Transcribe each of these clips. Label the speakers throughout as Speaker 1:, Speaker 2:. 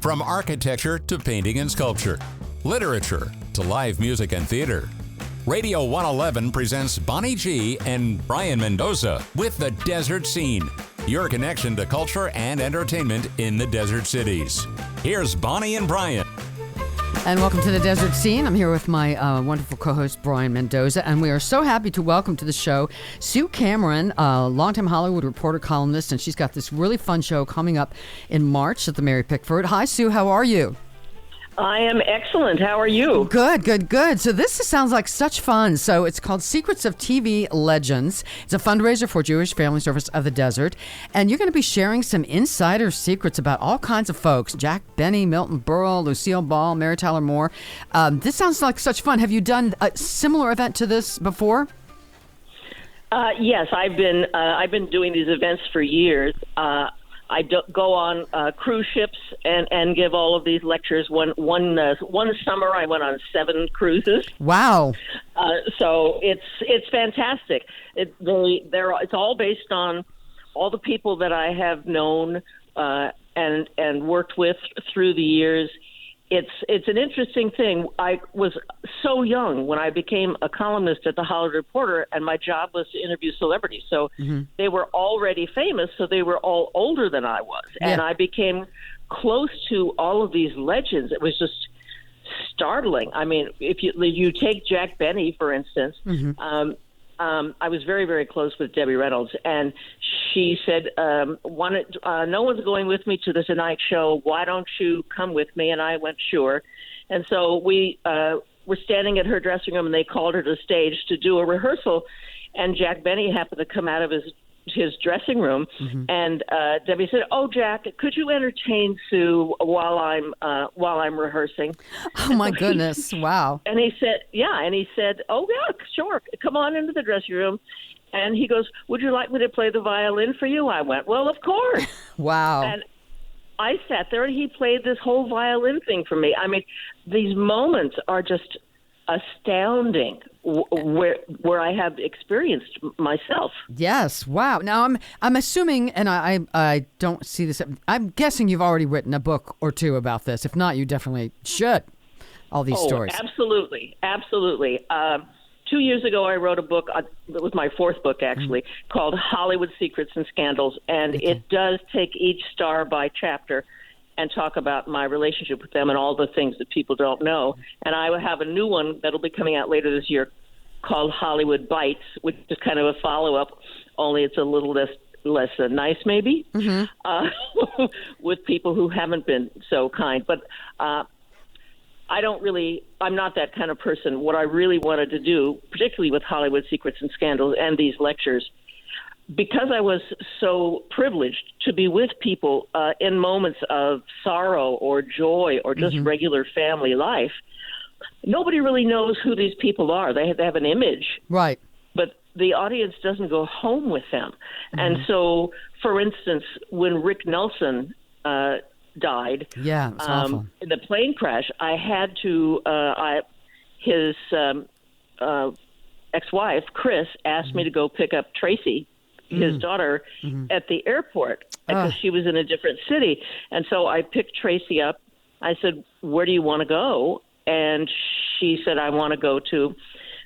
Speaker 1: From architecture to painting and sculpture, literature to live music and theater. Radio 111 presents Bonnie G and Brayan Mendoza with The Desert Scene, your connection to culture and entertainment in the desert cities. Here's Bonnie and Brayan.
Speaker 2: And welcome to The Desert Scene. I'm here with my wonderful co-host, Brayan Mendoza, and we are so happy to welcome to the show Sue Cameron, a longtime Hollywood reporter, columnist, and she's got this really fun show coming up in March at the Mary Pickford. Hi, Sue. How are you?
Speaker 3: I am excellent. How are you?
Speaker 2: Good. So this sounds like such fun. So it's called Secrets of TV Legends. It's a fundraiser for Jewish Family Service of the Desert. And you're going to be sharing some insider secrets about all kinds of folks. Jack Benny, Milton Berle, Lucille Ball, Mary Tyler Moore. This sounds like such fun. Have you done a similar event to this before?
Speaker 3: Yes, I've been doing these events for years. I go on cruise ships and give all of these lectures. One summer, I went on 7 cruises.
Speaker 2: Wow!
Speaker 3: So it's fantastic. It's all based on all the people that I have known and worked with through the years. It's an interesting thing. I was so young when I became a columnist at the Hollywood Reporter, and my job was to interview celebrities. So they were already famous, so they were all older than I was. Yeah. And I became close to all of these legends. It was just startling. I mean, if you take Jack Benny, for instance, I was very, very close with Debbie Reynolds, and she said, no one's going with me to the Tonight Show. Why don't you come with me? And I went, sure. And so we were standing at her dressing room, and they called her to the stage to do a rehearsal, and Jack Benny happened to come out of his dressing room, and Debbie said, "Oh, Jack, could you entertain Sue while I'm rehearsing?"
Speaker 2: Oh my goodness! Wow!
Speaker 3: And he said, "Oh yeah, sure. Come on into the dressing room." And he goes, "Would you like me to play the violin for you?" I went, "Well, of course."
Speaker 2: Wow!
Speaker 3: And I sat there, and he played this whole violin thing for me. I mean, these moments are just astounding, where I have experienced myself.
Speaker 2: Yes. Wow. Now I'm assuming, and I don't see this. I'm guessing you've already written a book or two about this. If not, you definitely should. All these stories.
Speaker 3: Absolutely. 2 years ago, I wrote a book. It was my 4th book, actually, called Hollywood Secrets and Scandals, and it does take each star by chapter and talk about my relationship with them and all the things that people don't know. And I will have a new one that'll be coming out later this year called Hollywood Bites, which is kind of a follow-up, only it's a little less nice, maybe, with people who haven't been so kind. But I'm not that kind of person. What I really wanted to do, particularly with Hollywood Secrets and Scandals and these lectures, because I was so privileged to be with people in moments of sorrow or joy or just regular family life, nobody really knows who these people are. They have an image.
Speaker 2: Right.
Speaker 3: But the audience doesn't go home with them. And so, for instance, when Rick Nelson died
Speaker 2: it was awful.
Speaker 3: In the plane crash, I had to his ex-wife, Chris, asked me to go pick up Tracy, his daughter, at the airport because she was in a different city. And so I picked Tracy up. I said, "Where do you want to go?" And she said, "I want to go to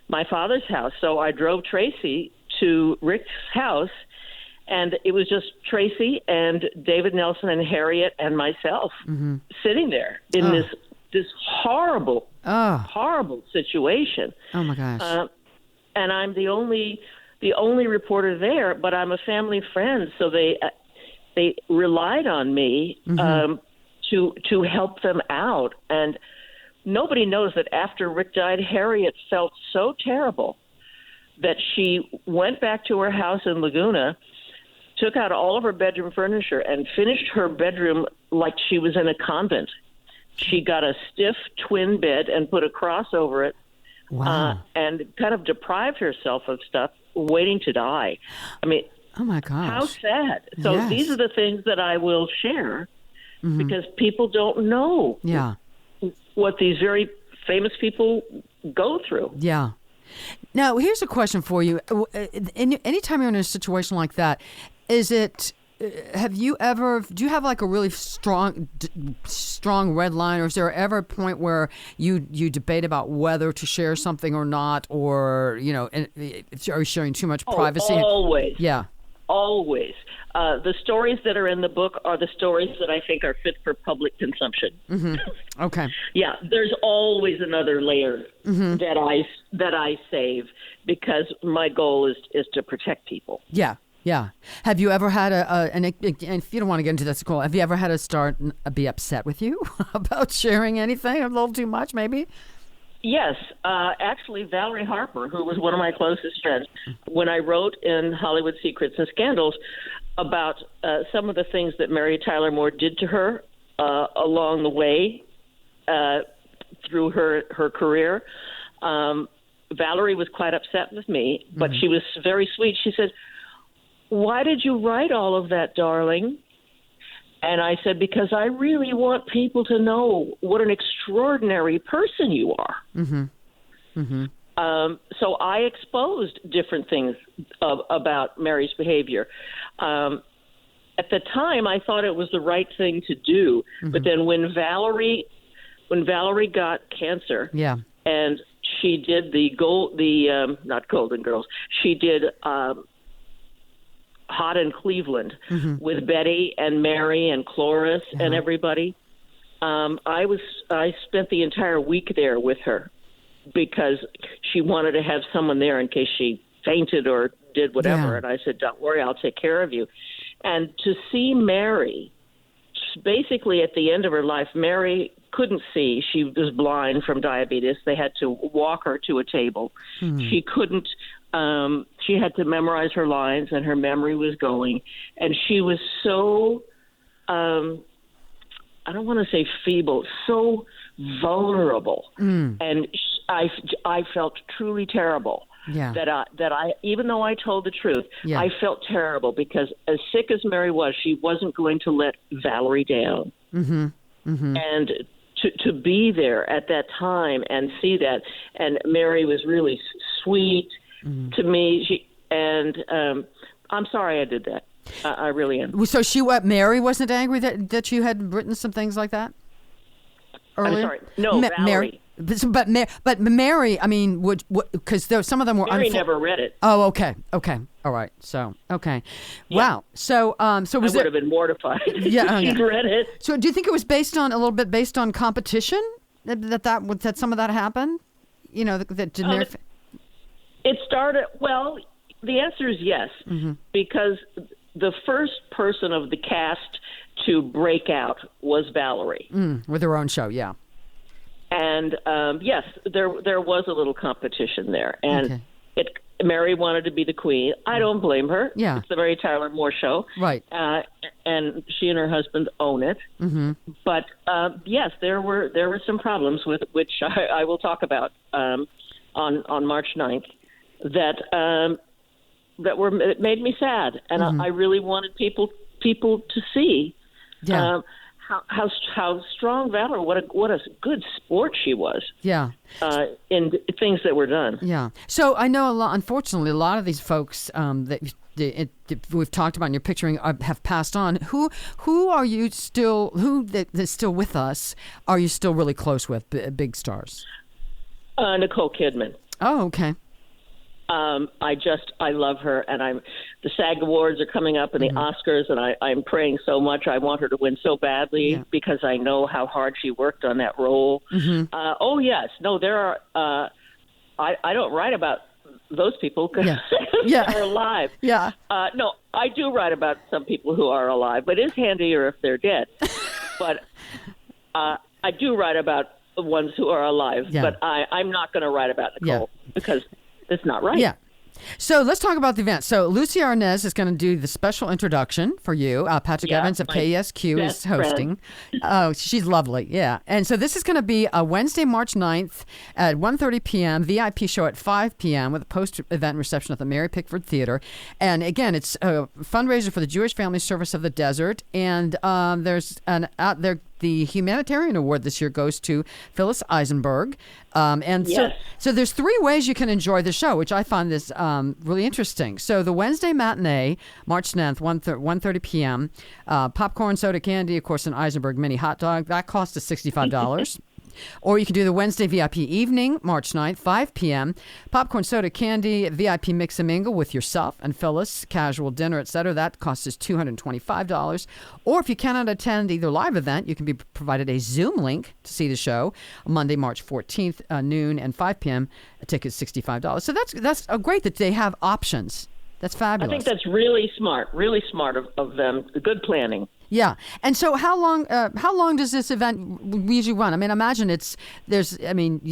Speaker 3: my father's house." So I drove Tracy to Rick's house, and it was just Tracy and David Nelson and Harriet and myself sitting there in this horrible situation.
Speaker 2: Oh my gosh!
Speaker 3: And I'm the only reporter there, but I'm a family friend, so they relied on me to help them out. And nobody knows that after Rick died, Harriet felt so terrible that she went back to her house in Laguna, took out all of her bedroom furniture, and finished her bedroom like she was in a convent. She got a stiff twin bed and put a cross over it.
Speaker 2: Wow.
Speaker 3: And kind of deprived herself of stuff, waiting to die. I mean,
Speaker 2: oh my gosh,
Speaker 3: how sad. So
Speaker 2: yes.
Speaker 3: These are the things that I will share because people don't know what these very famous people go through.
Speaker 2: Yeah. Now, here's a question for you. Anytime you're in a situation like that, is it do you have like a really strong red line, or is there ever a point where you debate about whether to share something or not, or, are you sharing too much privacy?
Speaker 3: Always.
Speaker 2: Yeah.
Speaker 3: Always. The stories that are in the book are the stories that I think are fit for public consumption.
Speaker 2: Mm-hmm. Okay.
Speaker 3: Yeah, there's always another layer that I save, because my goal is to protect people.
Speaker 2: Yeah. Yeah. Have you ever had and if you don't want to get into this, Nicole, have you ever had a star be upset with you about sharing anything a little too much, maybe?
Speaker 3: Yes. Actually, Valerie Harper, who was one of my closest friends, when I wrote in Hollywood Secrets and Scandals about some of the things that Mary Tyler Moore did to her along the way through her career, Valerie was quite upset with me, but she was very sweet. She said, "Why did you write all of that, darling?" And I said, "Because I really want people to know what an extraordinary person you are." Mm-hmm. Mm-hmm. So I exposed different things about Mary's behavior. At the time, I thought it was the right thing to do. Mm-hmm. But then when Valerie got cancer, and she did not Golden Girls, she did Hot in Cleveland with Betty and Mary and Cloris and everybody. I spent the entire week there with her because she wanted to have someone there in case she fainted or did whatever. Yeah. And I said, "Don't worry, I'll take care of you." And to see Mary, basically at the end of her life, Mary couldn't see. She was blind from diabetes. They had to walk her to a table. She couldn't. She had to memorize her lines, and her memory was going. And she was so, I don't want to say feeble, so vulnerable. And I felt truly terrible. Yeah. That I even though I told the truth, I felt terrible because as sick as Mary was, she wasn't going to let Valerie down. Mm-hmm. Mm-hmm. And to be there at that time and see that, and Mary was really sweet to me. I'm sorry I did that. I really am.
Speaker 2: So Mary wasn't angry that you had written some things like that earlier?
Speaker 3: I'm sorry. No, Valerie.
Speaker 2: Mary. But Mary, I mean, because some of them were.
Speaker 3: Mary never read it.
Speaker 2: Oh, okay, all right. So, okay, wow. So
Speaker 3: I would have been mortified.
Speaker 2: Yeah,
Speaker 3: if she'd read it.
Speaker 2: So, do you think it was a little bit based on competition that some of that happened?
Speaker 3: It started. Well, the answer is yes, because the first person of the cast to break out was Valerie
Speaker 2: with her own show. Yeah.
Speaker 3: And yes, there was a little competition there, and Mary wanted to be the queen. I don't blame her.
Speaker 2: Yeah,
Speaker 3: it's the Mary Tyler Moore show,
Speaker 2: right?
Speaker 3: And she and her husband own it. Mm-hmm. But yes, there were some problems with which I will talk about on March 9th that it made me sad, and I really wanted people to see. Yeah. How strong Valerie, what a good sport she was. Yeah. In things that were done.
Speaker 2: Yeah. So I know unfortunately, a lot of these folks that we've talked about and you're picturing have passed on. Who are you still? That's still with us? Are you still really close with big stars?
Speaker 3: Nicole Kidman.
Speaker 2: Oh, okay.
Speaker 3: I love her, and the SAG Awards are coming up and the Oscars, and I'm praying so much. I want her to win so badly because I know how hard she worked on that role. Oh yes, no, there are. I don't write about those people because they're alive. Yeah. No, I do write about some people who are alive, but it's handier if they're dead. But I do write about the ones who are alive, but I'm not going to write about Nicole because it's not right.
Speaker 2: Yeah. So let's talk about the event. So Lucy Arnaz is going to do the special introduction for you. Patrick Evans of KESQ is hosting. Oh, she's lovely. Yeah. And so this is going to be a Wednesday, March 9th at 1:30 p.m., VIP show at 5 p.m. with a post-event reception at the Mary Pickford Theater. And again, it's a fundraiser for the Jewish Family Service of the Desert. And they're the humanitarian award this year goes to Phyllis Eisenberg. And
Speaker 3: Yes.
Speaker 2: so there's 3 ways you can enjoy the show, which I find this really interesting. So the Wednesday matinee, March 9th, 1:30 p.m., popcorn, soda, candy, of course, an Eisenberg mini hot dog. That cost us $65. Or you can do the Wednesday VIP evening, March 9th, 5 p.m. Popcorn, soda, candy, VIP mix and mingle with yourself and Phyllis, casual dinner, etc. That costs us $225. Or if you cannot attend either live event, you can be provided a Zoom link to see the show Monday, March 14th, noon and 5 p.m. A ticket is $65. So that's great that they have options. That's fabulous.
Speaker 3: I think that's really smart of them. Good planning.
Speaker 2: Yeah. And so how long does this event usually run? I mean, imagine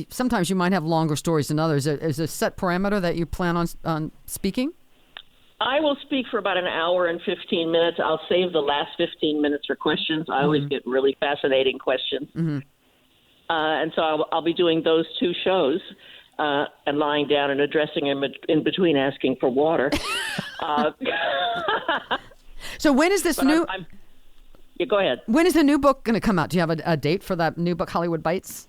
Speaker 2: sometimes you might have longer stories than others. Is there a set parameter that you plan on speaking?
Speaker 3: I will speak for about an hour and 15 minutes. I'll save the last 15 minutes for questions. I always get really fascinating questions. Mm-hmm. And so I'll be doing those 2 shows and lying down and addressing him in between asking for water.
Speaker 2: So when is this new...
Speaker 3: Yeah, go ahead.
Speaker 2: When is the new book going to come out? Do you have a date for that new book, Hollywood Bites?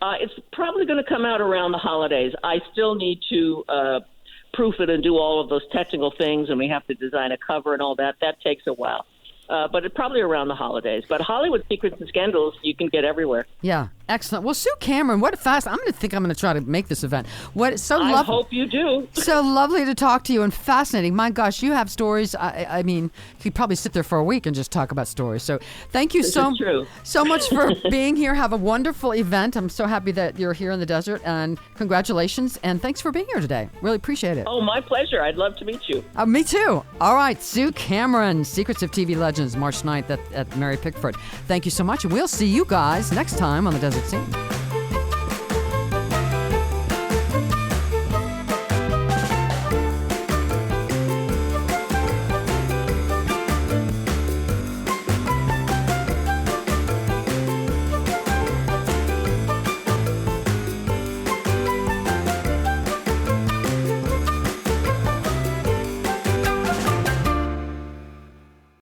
Speaker 3: It's probably going to come out around the holidays. I still need to proof it and do all of those technical things, and we have to design a cover and all that. That takes a while. But it's probably around the holidays. But Hollywood Secrets and Scandals, you can get everywhere.
Speaker 2: Yeah, excellent. Well, Sue Cameron, what a fast! I'm going to try to make this event.
Speaker 3: I hope you do.
Speaker 2: So lovely to talk to you and fascinating. My gosh, you have stories. I mean, you could probably sit there for a week and just talk about stories. So thank you so much for being here. Have a wonderful event. I'm so happy that you're here in the desert, and congratulations and thanks for being here today. Really appreciate it.
Speaker 3: Oh, my pleasure. I'd love to meet you.
Speaker 2: Me too. All right, Sue Cameron, Secrets of TV Legends, March 9th at Mary Pickford. Thank you so much, and we'll see you guys next time on The Desert Scene.